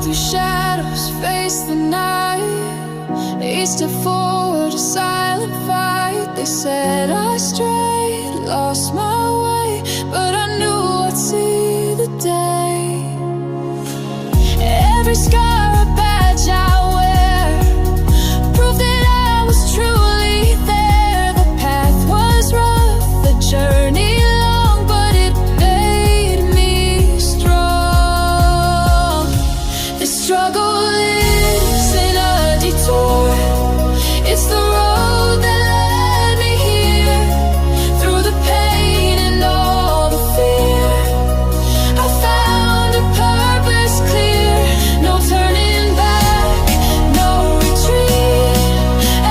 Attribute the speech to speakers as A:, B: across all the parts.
A: through shadows, face the night. Each step forward, a silent fight. They said I strayed, lost my way, but I knew I'd see the day. Every scar a badge I wear, proof that I was truly there. The path was rough, the journey long, but it made me strong. The struggle lives in a detour. It's the road that led me here, through the pain and all the fear. I found a purpose clear, no turning back, no retreat.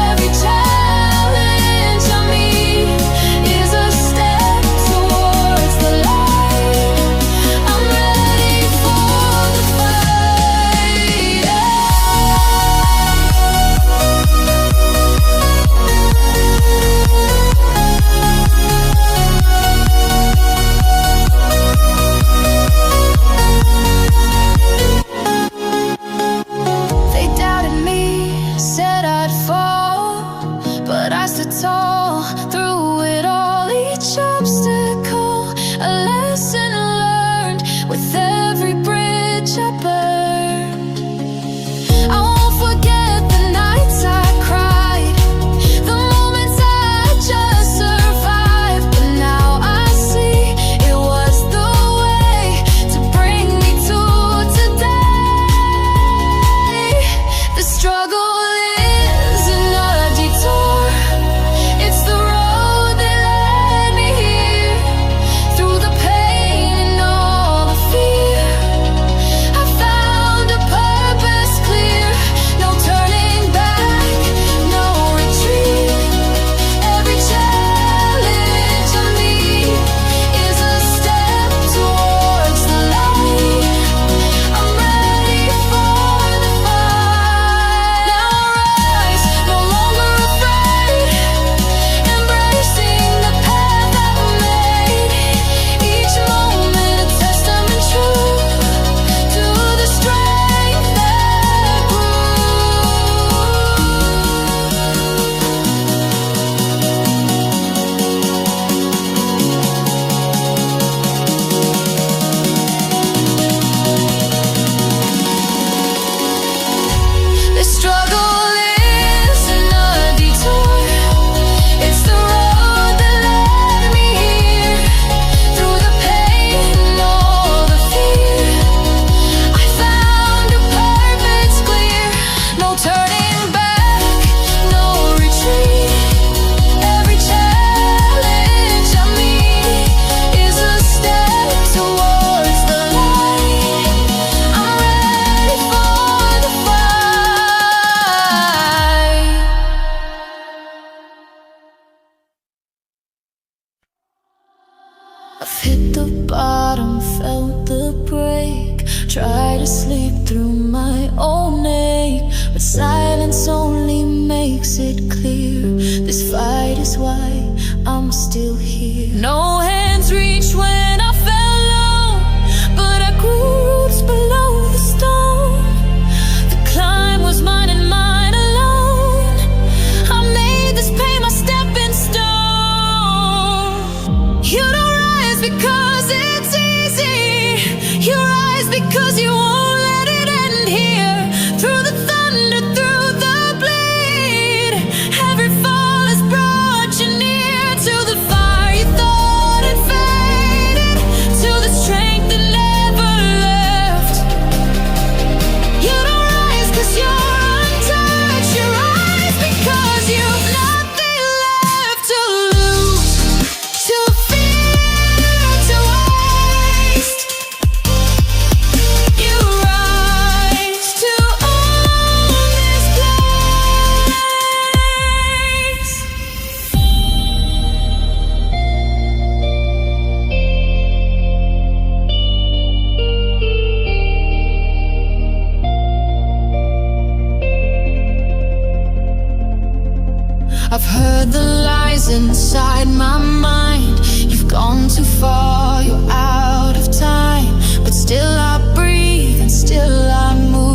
A: Every challenge I meet is a step towards the light. I'm ready for the fight. They doubted me, said I'd fall, but I stood tall through it all. Each obstacle, a lesson learned with every bridge I burned. I won't forget the nights I cried, the moments I just survived. But now I see it was the way to bring me to today. The struggle is in a detour. It's the road that led me here, through the pain and all the fear. I found a purpose clear, no turning back, no retreat. Every challenge I meet is a step towards the light. I'm ready for the fight. Now I rise, no longer afraid, embracing the path I've made. Each moment a testament true to the strength that The struggle is in a detour. It's the road that led me here, through the pain and all the fear. I found a purpose clear, no turning back, no retreat. Every challenge I meet is a step towards the light. I'm ready for the fight. I've hit the bottom, felt the break. Try to sleep through my own ache, but silence only makes it clear. This fight is why I'm still here. No hands reach when I fell low, but I grew roots below the stone. The climb was mine and mine alone. I made this pain my stepping stone. You don't rise because it's easy. You rise because you won't let it end here. Through the thunder, through the bleed, every fall has brought you near to the fire you thought had faded, to the strength that never left. You don't rise cause you're untouched. You rise because you've nothing left to lose, to fear, to waste. You rise to own this place. I've heard the lies inside my mind. You've gone too far, you're out of time, but still I breathe and still I move.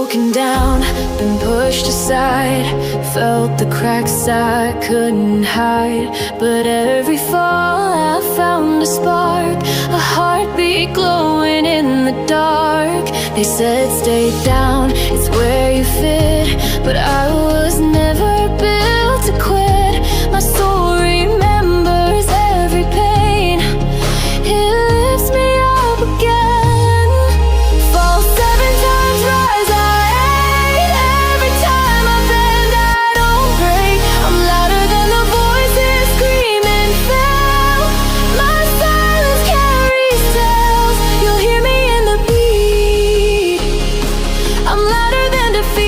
A: broken down, been pushed aside. Felt the cracks I couldn't hide. But every fall I found a spark, a heartbeat glowing in the dark. They said stay down, it's where you fit, but I was never built to quit. My soul remembers every pain, it lifts me up again. Fall 7 times, rise I ain't. Every time I bend I don't break. I'm louder than the voices screaming fell. My silence carries tales, you'll hear me in the beat. I'm louder than defeat.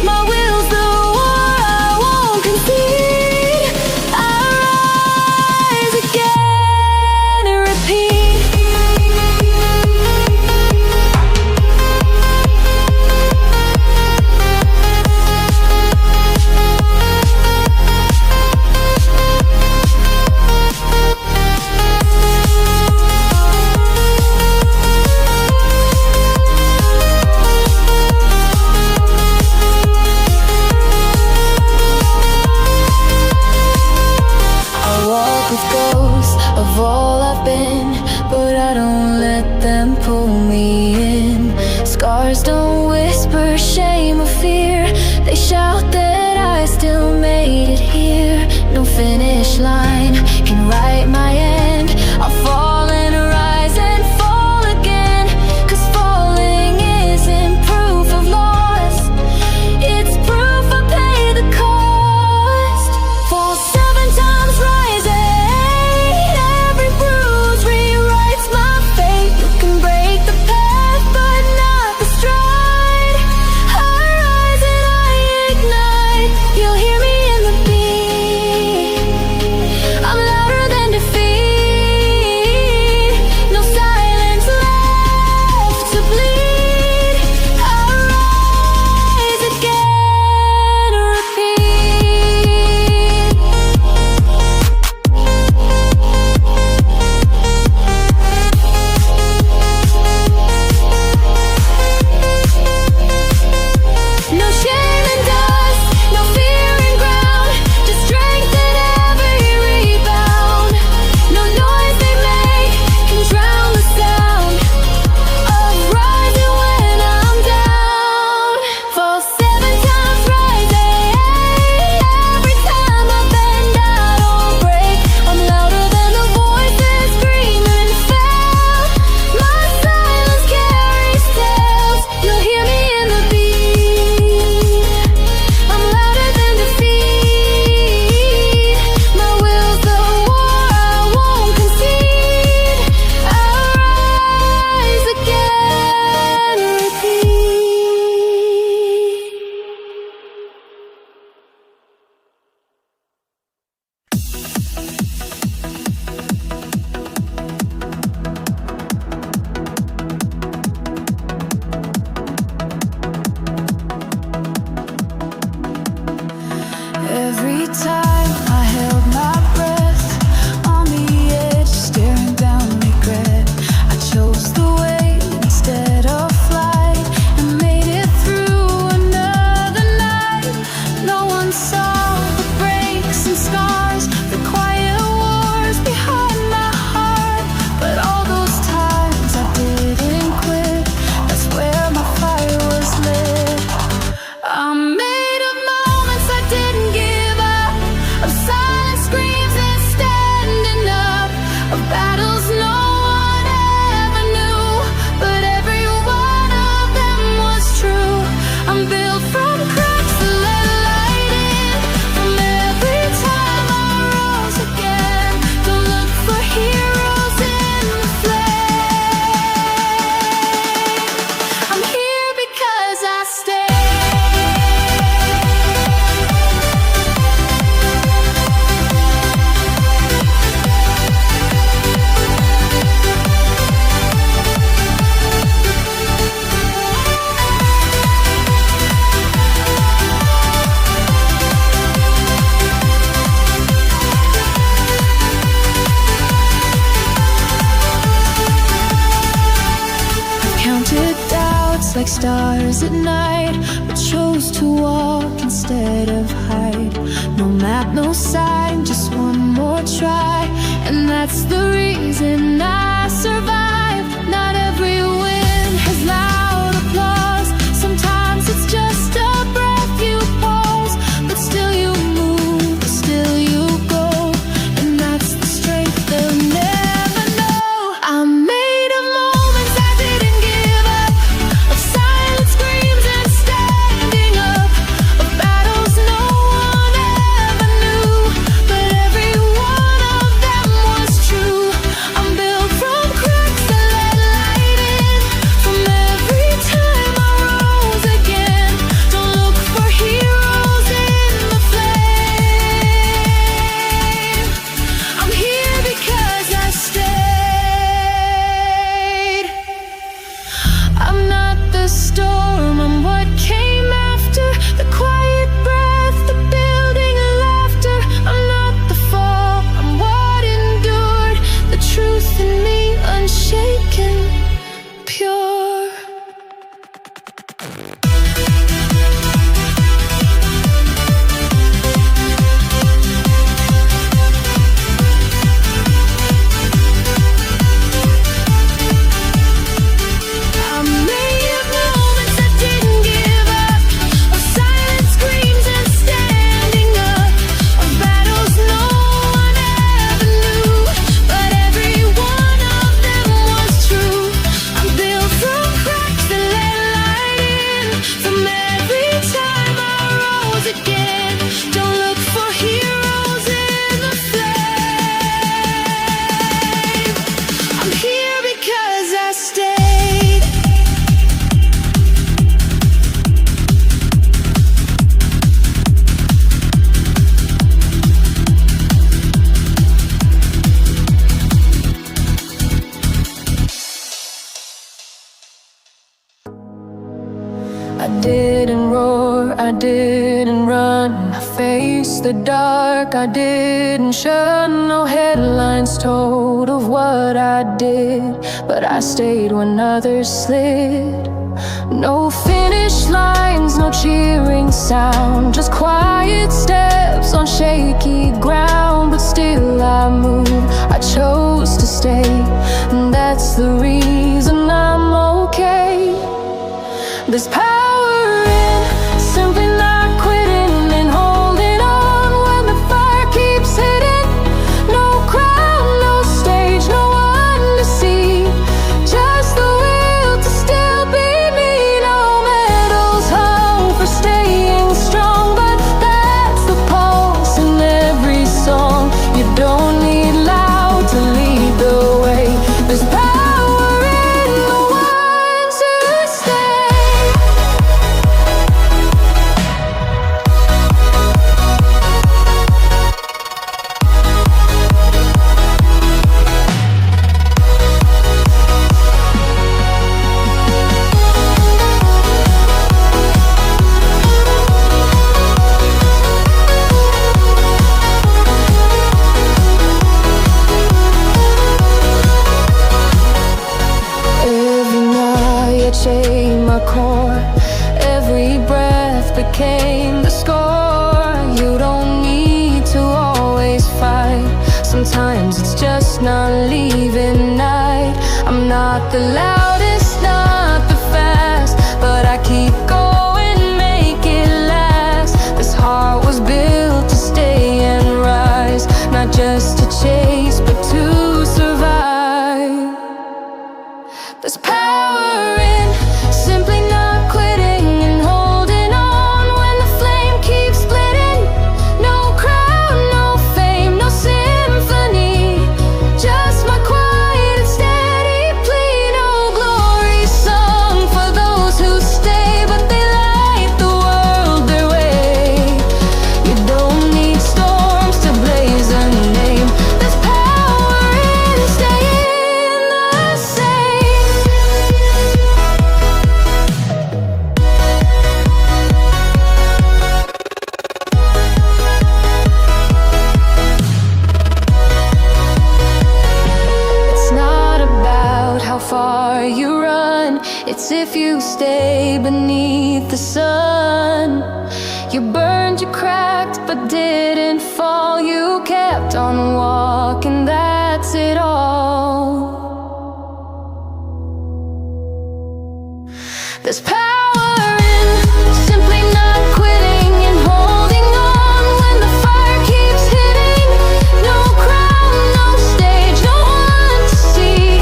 A: My will's the war, I won't concede. I rise again and repeat. I walk with ghosts of all I've been, but I don't let them pull me in. Scars don't whisper shame or fear, they shout that I still made it here. No finish line can write my end. I'll fall and rise and fall again, 'cause falling isn't proof of loss, it's proof I paid the cost. Fall 7 times, rise 8. Every bruise rewrites my fate. You can break the path, but not the stride. like stars at night, but chose to walk instead of hide. No map, no sign, just one more try, and that's the reason I survived. Not every win has loud applause. Sometimes it's just a breath you pause, but still you move, still you go, and that's the strength they'll never know. I made of moments I didn't give up, of silent screams and standing up, of battles no one ever knew, but every one of them was true. I'm built from cracks that let light in, from every time I rose again. Don't look for heroes in the flame. I'm here because I stayed. I'm not the storm, I'm what came after, the quiet breath, the building of laughter. I'm not the fall, I'm what endured, the truth in me unshaken, pure. I made of moments I didn't give up, of silent screams and standing up, of battles no one ever knew, but every one of them was true. I'm built from cracks that let light in, from every time I rose again. Don't look for heroes in the flame. I'm here because I stayed. I didn't roar, I didn't run, I faced the dark, I didn't shun. No headlines told of what I did, but I stayed when others slid. No finish lines, no cheering sound, just quiet steps on shaky ground. But still I move, I chose to stay, and that's the reason I'm okay. There's power in simply not quitting and holding on when the fire keeps hitting. No crowd, no stage, no one to see, just the will to still be me. No medals hung for staying strong, but that's the pulse in every song. You don't need loud to lead the way. There's power in the ones who stay. Every night I chained my core, every breath became the score. You don't need to always fight, sometimes it's just not leaving night. I'm not the loudest, not the fast, but I keep going, make it last. This heart was built to stay and rise, not just to chase, but to survive. There's power in simply not quitting and holding on when the flame keeps splitting. No crown, no fame, no symphony, just my quiet and steady plea. No glory sung for those who stay, but they light the world their way. You don't need storms to blaze a name. There's power in staying the same. far you run. It's if you stay beneath the sun. You burned, you cracked, but didn't fall. You kept on walking, that's it all. There's power in simply not quitting and holding on when the fire keeps hitting. No crown, no stage, no one to see,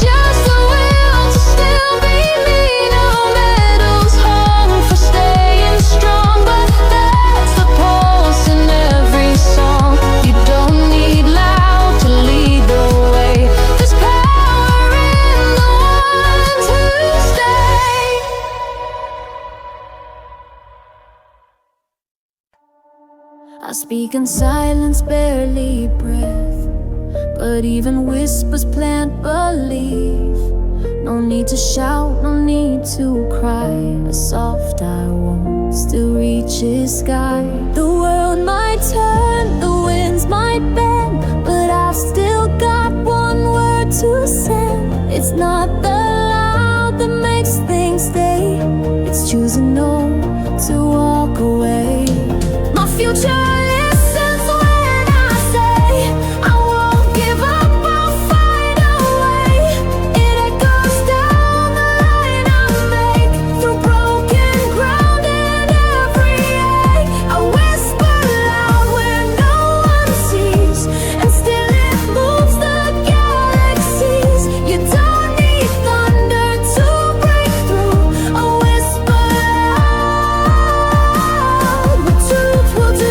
A: just the will to still be me. No medals hung for staying strong, but that's the pulse in every song. You don't need loud to lead the way. There's power in the ones who stay. I speak in silence, barely breath, but even whispers plant belief. No need to shout, no need to cry. A soft I won't still reaches sky. The world might turn, the winds might bend, but I've still got one word to send. It's not the loud that makes things stay, it's choosing no to walk away. My future listens when I say I won't give up, I'll find a way. It echoes down the line I make, through broken ground and every ache. I whisper loud where no one sees, and still it moves the galaxies. You don't need thunder to break through. A whisper loud, what truth will do.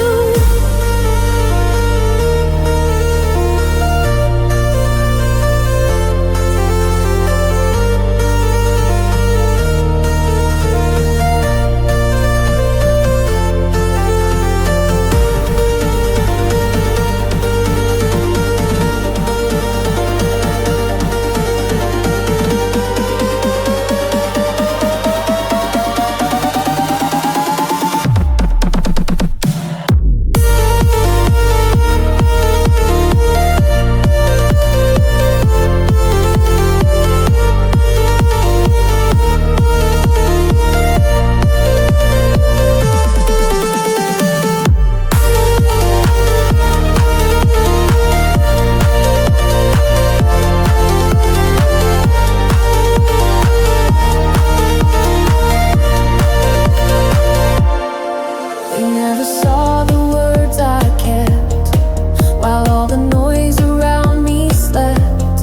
A: They never saw the words I kept, while all the noise around me slept.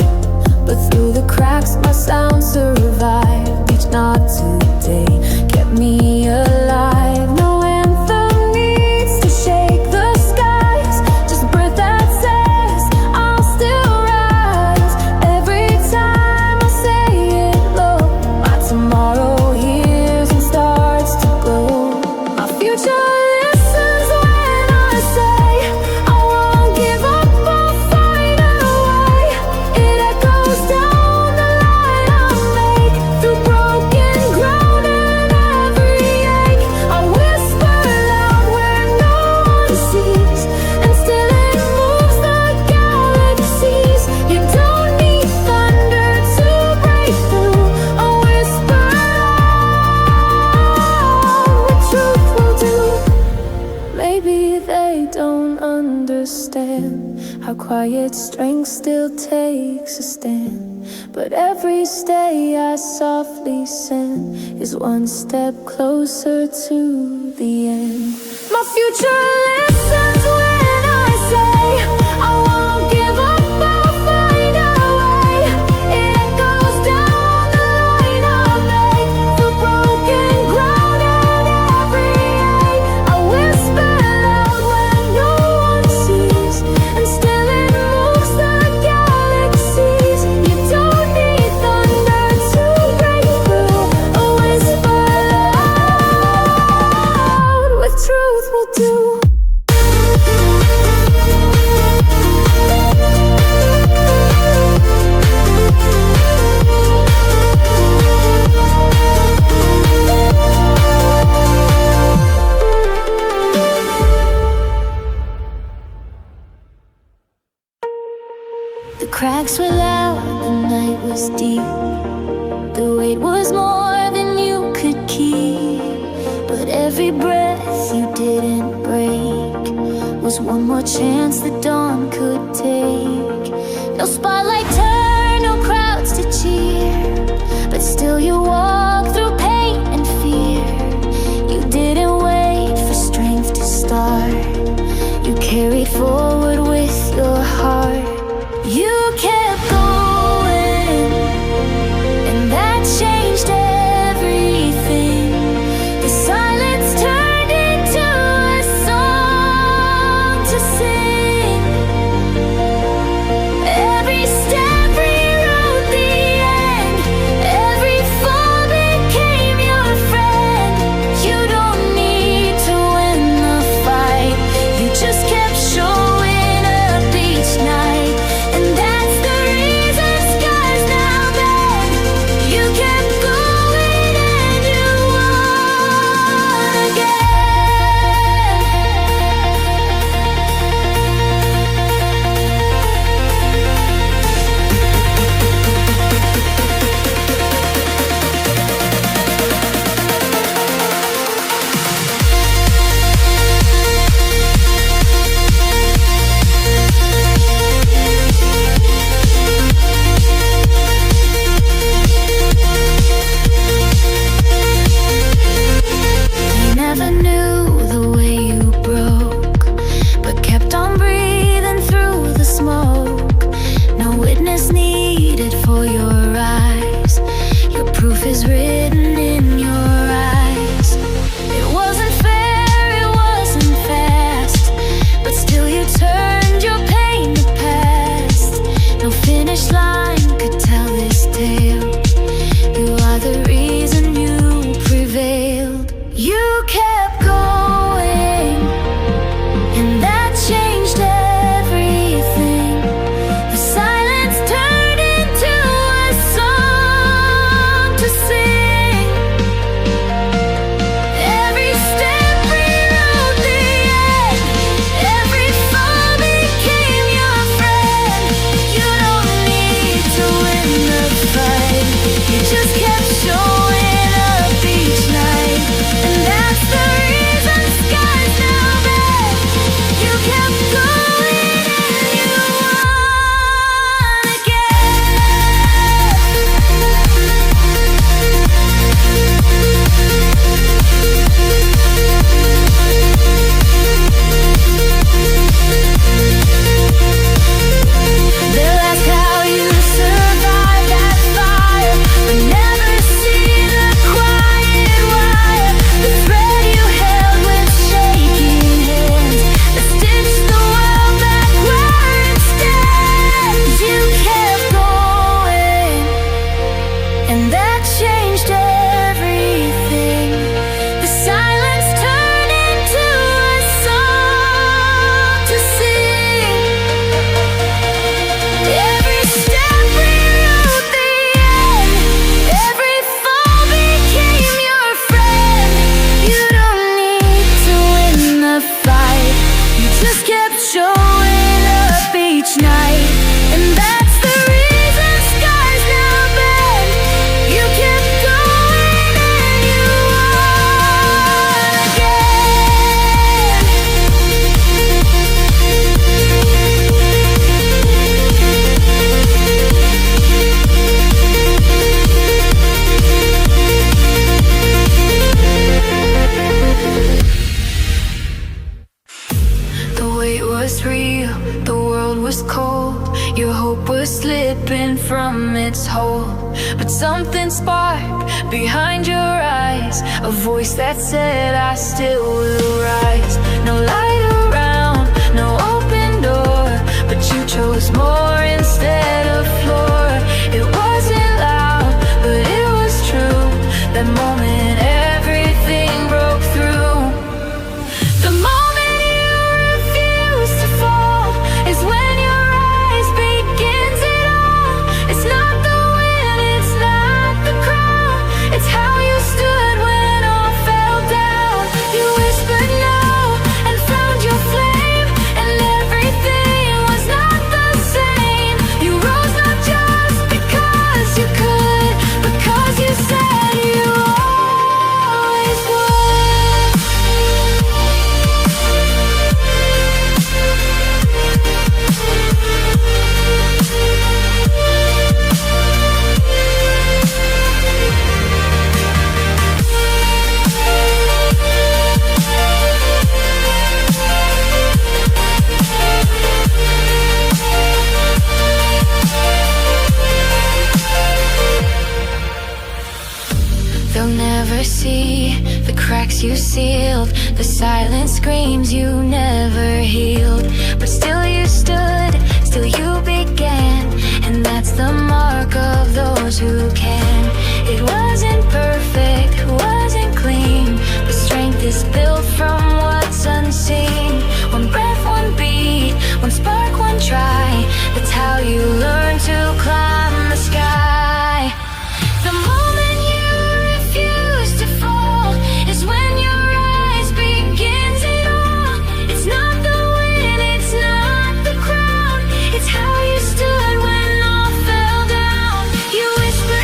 A: But through the cracks my sound survived. Each nod today kept me alive. No anthem needs to shake the skies, just a breath that says I'll still rise. Every time I say it low, my tomorrow hears and starts to glow. My future listens when I say I won't give up, I'll find a way. It echoes down the line I make, through broken ground and every ache. I whisper loud where no one sees, and still it moves the galaxies. You don't need thunder to break through. A whisper loud, what truth will do. Maybe they don't understand how quiet strength still takes a stand. But every stay I softly send is one step closer to the end. My future listens when I say I won't give up, I'll find a way. It echoes down the line I make, through broken ground and every ache. I whisper loud when no one sees, and still it moves the galaxies. You don't need thunder to break through. A whisper loud, what truth will do. The weight was more than you could keep, but every breath you didn't break was one more chance that dawn could take. No spotlight turned, no crowds to cheer, but still you walked through pain and fear. You didn't wait for strength to start, you carried forward with your heart. You kept going, and that changed everything. The silence turned into a song to sing. Every step rewrote the end, every fall became your friend. You don't need to win the fight, you just kept showing up each night. And that's the reason skies now bend. You kept going and you won again. You never knew the way you broke, but kept on breathing through the smoke. No witness needed for your eyes, your proof is written in your eyes. It wasn't fair, it wasn't fast, but still you turned your pain to past. No finish line could tell this tale, you are the reason you prevailed. You kept going, and that changed everything. The silence turned into a song to sing. Every step rewrote the end, every fall became your friend. You don't need to win the fight, you just kept showing up each night. And that's the reason skies now bend. You kept going and you won again. They'll ask how you survived that fire, but never see the quiet wire. The thread you held with shaking hands that stitched the world back where it stands. You kept going, and that changed everything. The silence turned into a song to sing. Every step rewrote the end, every fall became your friend. You don't need to win the fight, you just kept showing up each night. And that's the reason skies now bend. You kept going and you won again. The weight was real, the world was cold, your hope was slipping from its hold. But something sparked behind your eyes, a voice that said, I still will rise. No light around, no open door, but you chose more instead of floor. It wasn't loud, but it was true. That moment everything broke through. The moment you refuse to fall is when your eyes begins it all. It's not the win, it's not the crown, it's how you stood when all fell down. You whispered no and found your flame, and everything was not the same. You rose never see the cracks you sealed, the silent screams you never healed. But still you stood, still you began, and that's the mark of those who can. It wasn't perfect, wasn't clean, but strength is built from what's unseen. One breath, one beat, one spark, one try, that's how you learn to climb the sky. The moment you refuse to fall is when your rise begins it all. It's not the win, it's not the crown, it's how you stood when all fell down. You whisper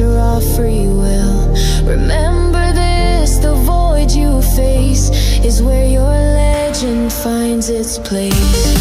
A: master of free will. Remember this, the void you face is where your legend finds its place.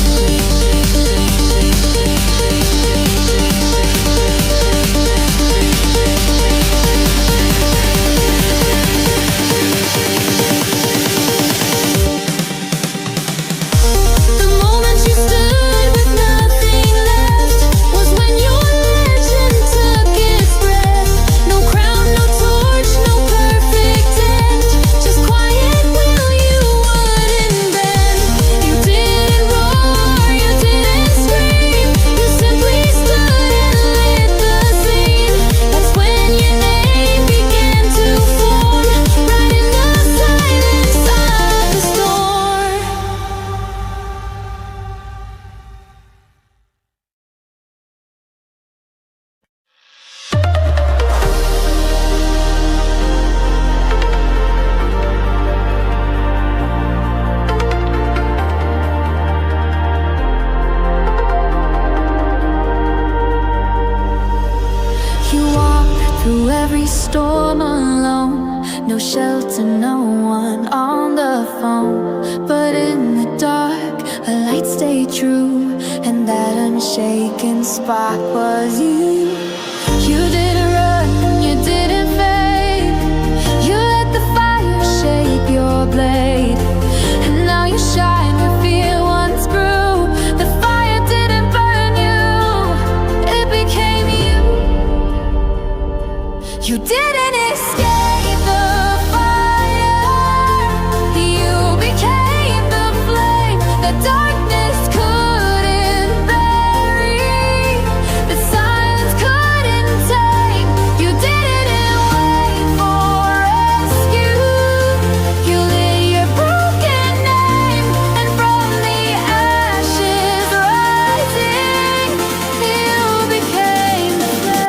A: Through every storm alone, no shelter, no one on the phone. But in the dark, a light stayed true, and that unshaken spark was you. You didn't run, you didn't fade. You let the fire shape your blade, and now you shine where fear once grew. The fire didn't burn you, it became you. You didn't escape the fire, you became the flame that darkness couldn't bury, that silence couldn't tame. You didn't wait for rescue, you lit your broken name, and from the ashes rising, you became the flame.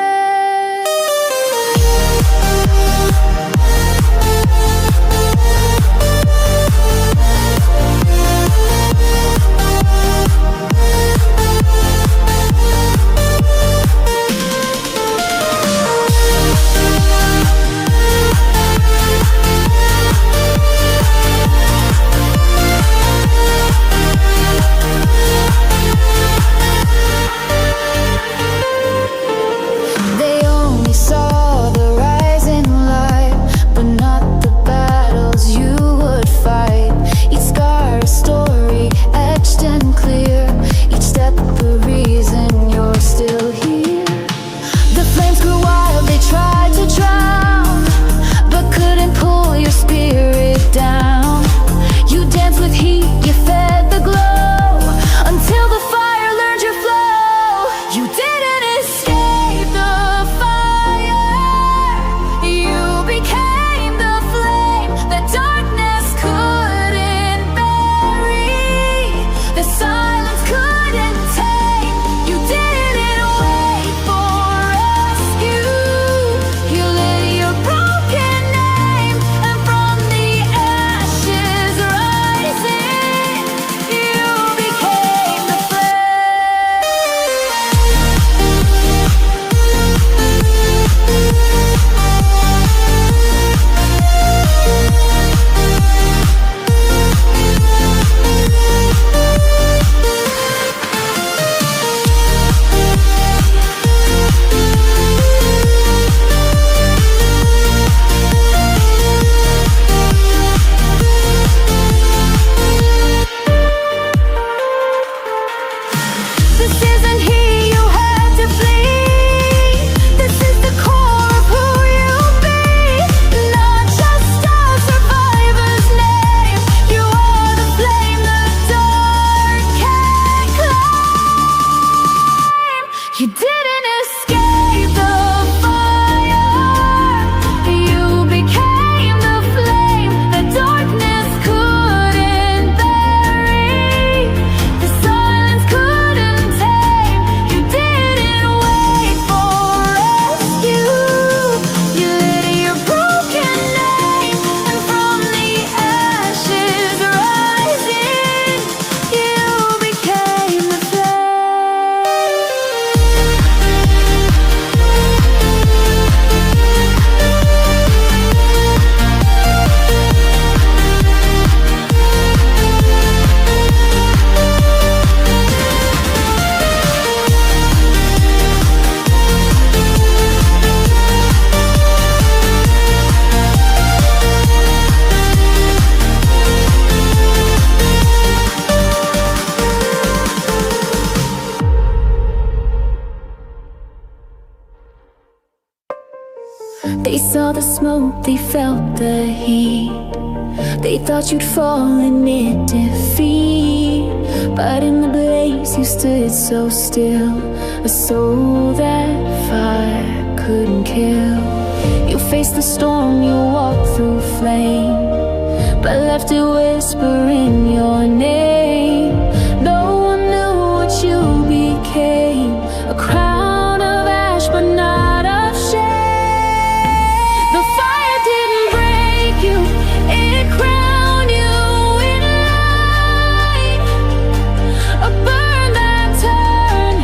A: They saw the smoke, they felt the heat. They thought you'd fall in defeat, but in the blaze you stood so still, a soul that fire couldn't kill. You faced the storm, you walked through flame, but left it whispering your name. No one knew what you became, a crown of ash but not of shame. The fire didn't break you, it crowned you in light, a burn that turned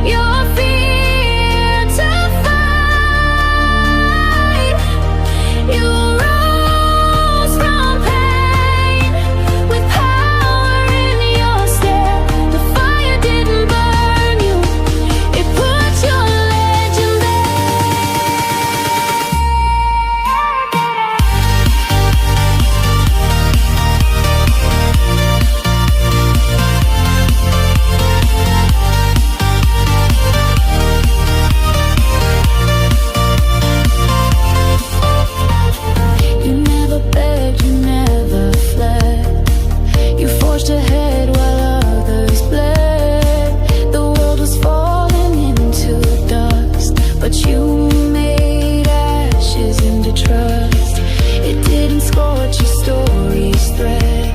A: your fear to fight. You rose from pain with power in your step. The fire didn't burn you, it put your legend You never begged, you never fled. You forged ahead while others bled. The world was falling into dust, but you made ashes into trust. It didn't scorch your story's thread,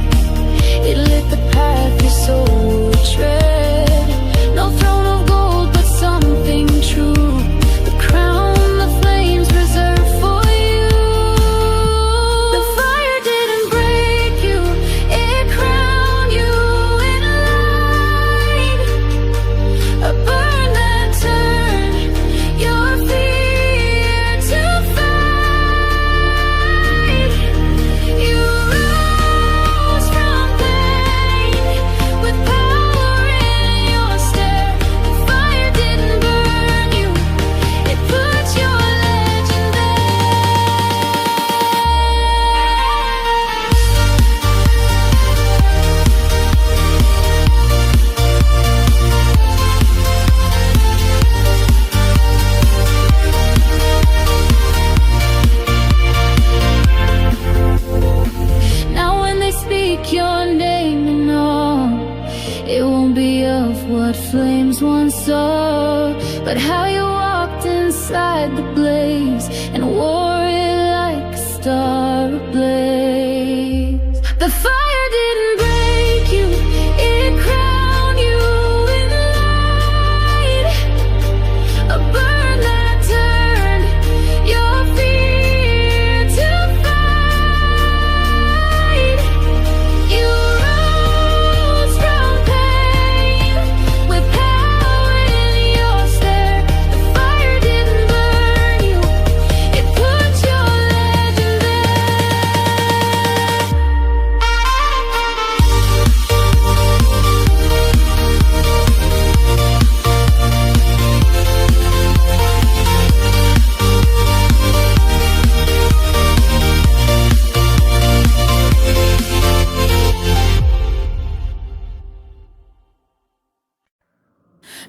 A: it lit the path your soul would tread. No throne of gold, but something true, the crown the flames reserved for you. The fire didn't break you, it crowned you in light, a burn that turned your fear to fight. You rose from pain with power in your step. The fire didn't burn you, it put your legend Now when they speak your name and all, it won't be of what flames once saw, but how you walked inside the blaze and wore it like a star ablaze. The fire didn't break you, it crowned you in light, a burn that turned your fear to fight. You rose from pain with power in your step. The fire didn't burn you, it put your legend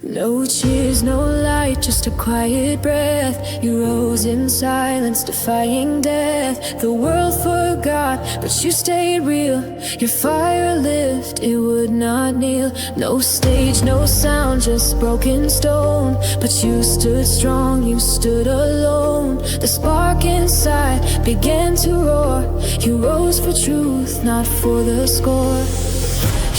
A: No cheers, no light, just a quiet breath. You rose in silence, defying death. The world forgot, but you stayed real. Your fire lived, it would not kneel. No stage, no sound, just broken stone. But you stood strong, you stood alone. The spark inside began to roar. You rose for truth, not for the score.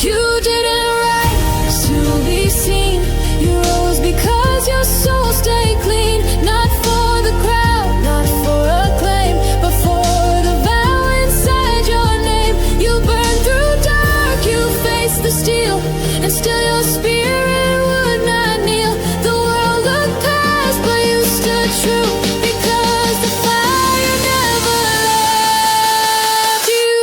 A: You didn't rise to be seen. You rose because your soul stayed clean. Not for the crowd, not for acclaim, but for the vow inside your name. You burned through dark, you faced the steel, and still your spirit would not kneel. The world looked past, but you stood true, because the fire never left you.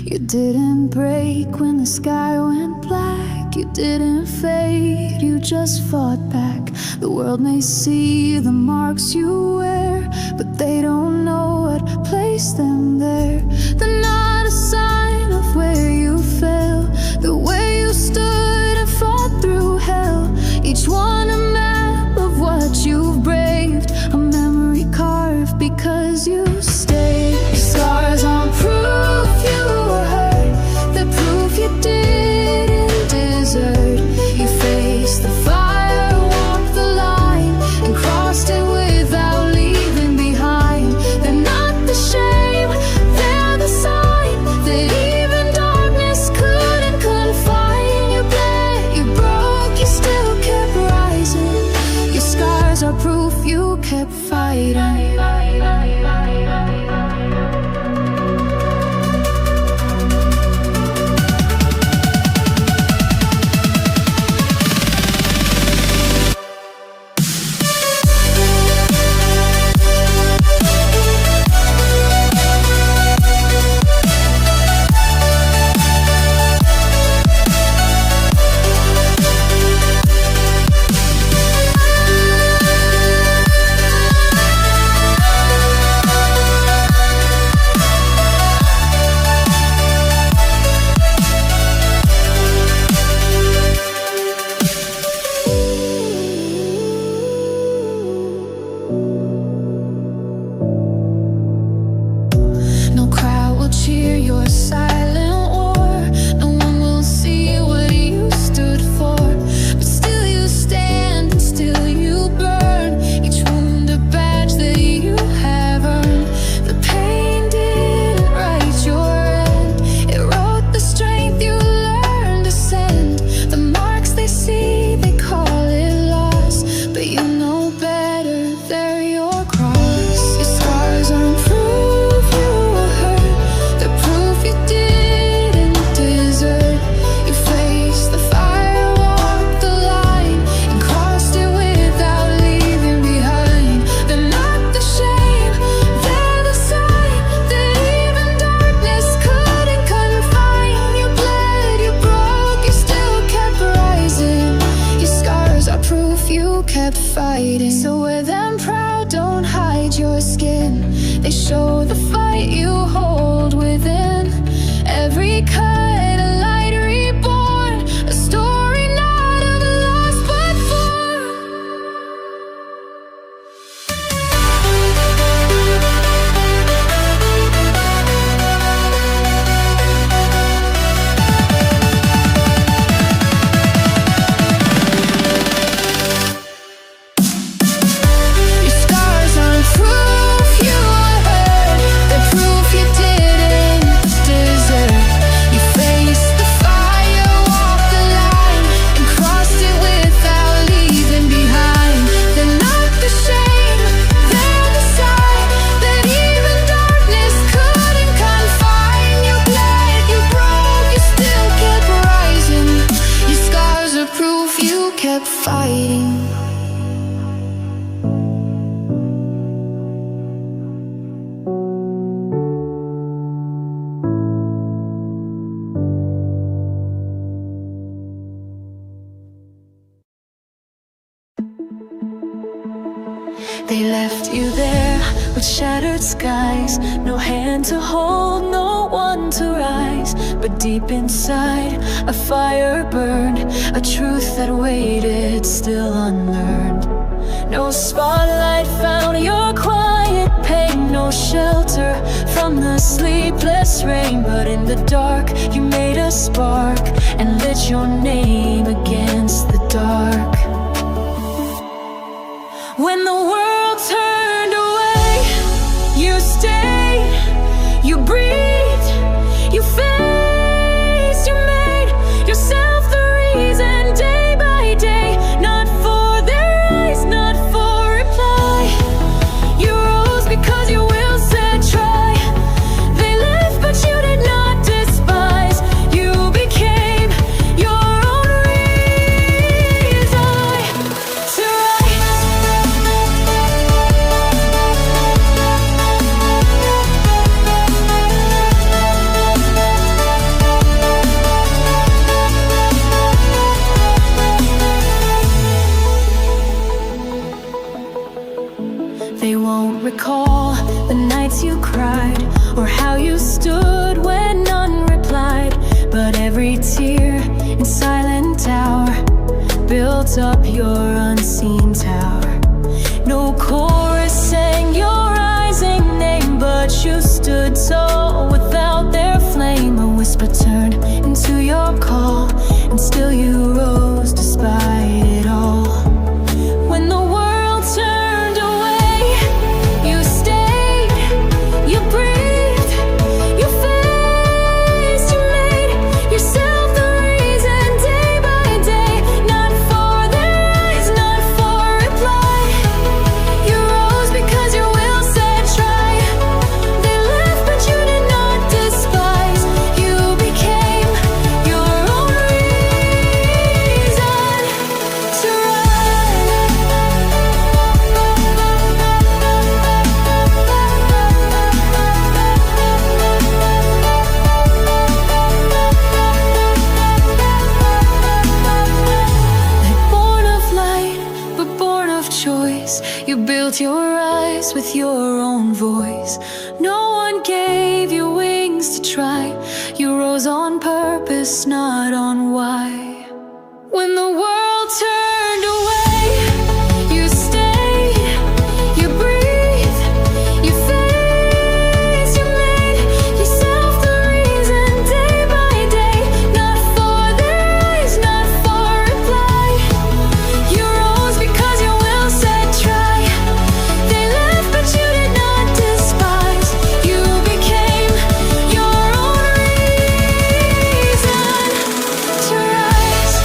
A: You didn't break when the sky went black. You didn't fade, you just fought back. The world may see the marks you wear, but they don't know what placed them there. They're not a sign of where you fell, the way you stood and fought through hell. Each one a map of what you've braved, a memory carved because you stayed. Your scars on proof you were hurt, the proof you didn't desert. You faced the fire, walked the line, and crossed it without leaving behind. They're not the shame, they're the sign that even darkness couldn't confine. You bled, you broke, you still kept rising. Your scars are proof you kept fighting. Cheer your silent war. No one will see what you stood for, but still you stand and still you burn. Each wound a badge that you have earned. The pain didn't write your end, it wrote the strength you learned to send. The marks they see, they call it loss, but you know better, they're your cross. Your scars aren't proof you were hurt, the proof you didn't desert. You faced the fire, walked the line, and crossed it without leaving behind. They're not the shame, they're the sign that even darkness couldn't confine. You bled, you broke, you still kept rising. Your scars are proof you kept fighting. So wear them proud, don't hide your skin. They show the fight you hold within. Every cut, a light reborn, a story not of loss but form. Your scars aren't proof you were hurt, the proof you didn't desert. You faced the fire, walked the line, and crossed it without leaving behind. They're not the shame, they're the sign that even darkness couldn't confine. You bled, you broke, you still kept rising. Your scars are proof you kept fighting. They left you there with shattered skies, no hand to hold, no one to rise. But deep inside, a fire burned, a truth that waited, still unlearned. No spotlight found your quiet pain, no shelter from the sleepless rain. But in the dark, you made a spark and lit your name against the dark. When the world turned away, you stayed, you breathed, you faced, you made yourself the reason day by day. Not for their eyes, not for reply. You rose because your will said try. They left but you did not despise. You became your own reason. up your unseen tower. No chorus sang your rising name, but you stood tall without their flame. A whisper turned into your call, and still you rose despite it all. When the world turned away, you stayed, you breathed, you faced, you made yourself the reason day by day. Not for their eyes, not for reply. You rose because your will said try. They left but you did not despise. You became your own reason to born of light, but born of choice. You built your eyes with your own voice. No one gave you wings to try. You rose on purpose, not on why. When the world turned away, you stayed, you breathed, you faced, you made yourself the reason day by day. Not for their eyes, not for reply. You rose because your will said try. They left but you did not despise. You became your own reason to rise.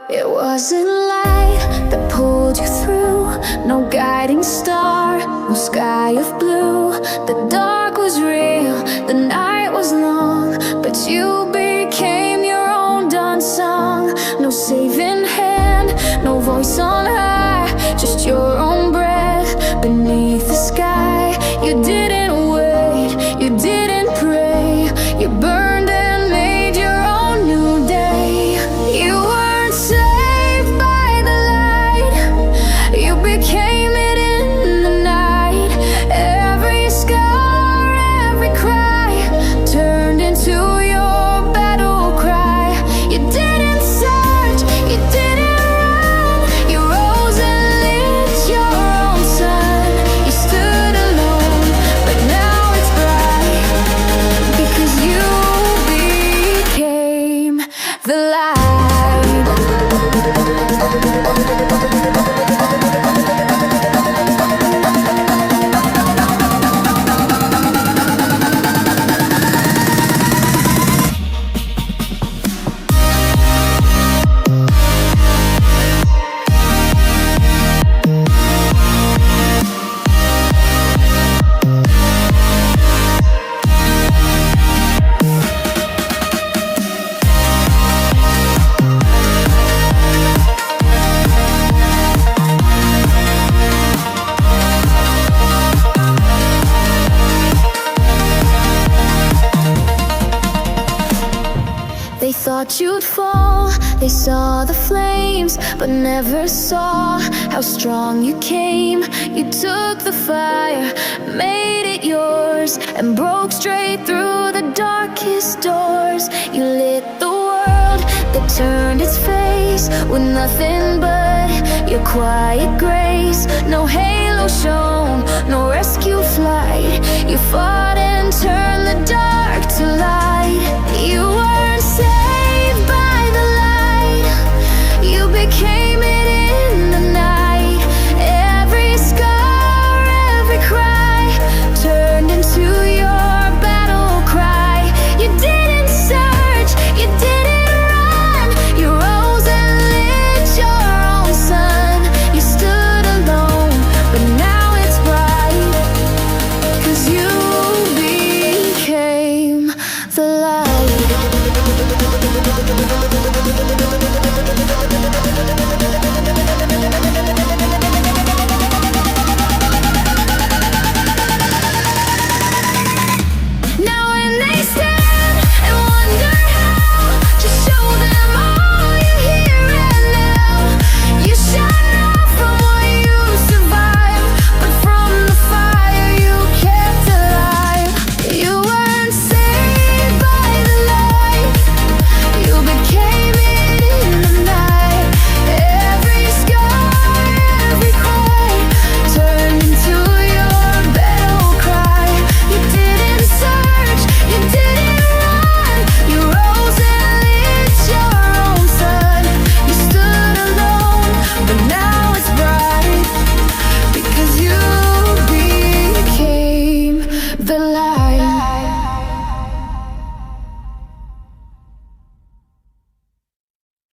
A: It wasn't light that pulled you through, no guiding star, no sky of blue. The dark was real, the night was long, but you became your own dawn song. No saving hand, no voice on high, just your own breath beneath the sky. You didn't wait, you didn't pray, you burned and made your own new day. You weren't saved by the light, you became it in the night. Every scar, every cry turned into your battle cry. You didn't search, you didn't run, you rose and lit your own sun. You stood alone, but now it's bright, because you became the light. They thought you'd fall, they saw the flames, but never saw how strong you came. You took the fire, made it yours, and broke straight through the darkest doors. You lit the world that turned its face with nothing but your quiet grace. No halo shone, no rescue flight. You fought and turned